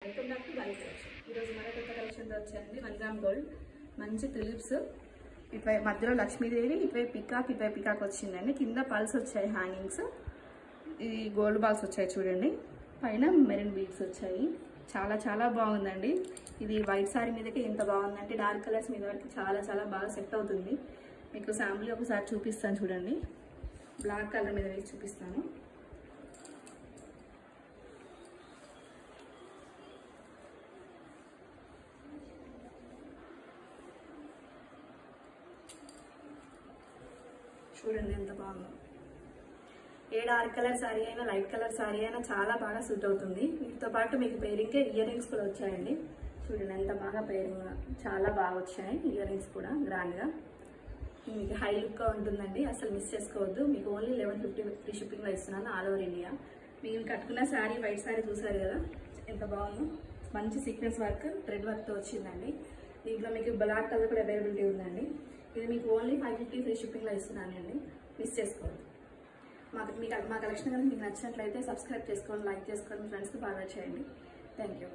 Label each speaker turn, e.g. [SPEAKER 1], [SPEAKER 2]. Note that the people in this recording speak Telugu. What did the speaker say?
[SPEAKER 1] Welcome back to Bali collection. ఈరోజు మరో కొత్త కలెక్షన్తో వచ్చాయండి. 1 గ్రామ్ గోల్డ్ మంచి తులిప్స్, ఇటువైపు మధ్యలో లక్ష్మీదేవి, ఇటువైపు పికాక్ వచ్చిందండి. కింద పల్స్ వచ్చాయి, హ్యాంగింగ్స్, ఇది గోల్డ్ బాల్స్ వచ్చాయి చూడండి. పైన మెరూన్ బీడ్స్ వచ్చాయి. చాలా చాలా బాగుందండి. ఇది వైట్ సారీ మీదకి ఎంత బాగుందంటే డార్క్ కలర్స్ మీద వరకు చాలా చాలా బాగా సెట్ అవుతుంది. మీకు శాంపుల్ ఒకసారి చూపిస్తాను చూడండి. బ్లాక్ కలర్ మీద వేసి చూపిస్తాను. చూడండి ఎంత బాగుందో. ఏ డార్క్ కలర్ సారీ అయినా లైట్ కలర్ సారీ అయినా చాలా బాగా సూట్ అవుతుంది. వీటితో పాటు మీకు పేరింగ్ ఇయర్ రింగ్స్ కూడా వచ్చాయండి. చూడండి ఎంత బాగా పేరింగ్, చాలా బాగా వచ్చాయి ఇయర్ రింగ్స్ కూడా గ్రాండ్గా. మీకు హై లుక్గా ఉంటుందండి, అసలు మిస్ చేసుకోవద్దు. మీకు ఓన్లీ 1150 ఫ్రీ షిప్పింగ్లో ఇస్తున్నాను ఆల్ ఓవర్ ఇండియా. మీరు కట్టుకున్న శారీ వైట్ శారీ చూసారు కదా ఎంత బాగుందో. మంచి సీక్వెన్స్ వర్క్, థ్రెడ్ వర్క్తో వచ్చిందండి. దీంట్లో మీకు బ్లాక్ కలర్ కూడా అవైలబిలిటీ ఉందండి. ఇది మీకు ఓన్లీ 550 ఫ్రీ షిప్పింగ్లో ఇస్తున్నానండి, మిస్ చేసుకోవద్దు. మా కలెక్షన్ కనుక మీకు నచ్చినట్లయితే సబ్స్క్రైబ్ చేసుకోండి, లైక్ చేసుకోండి, ఫ్రెండ్స్కి ఫార్వర్డ్ చేయండి. Thank you.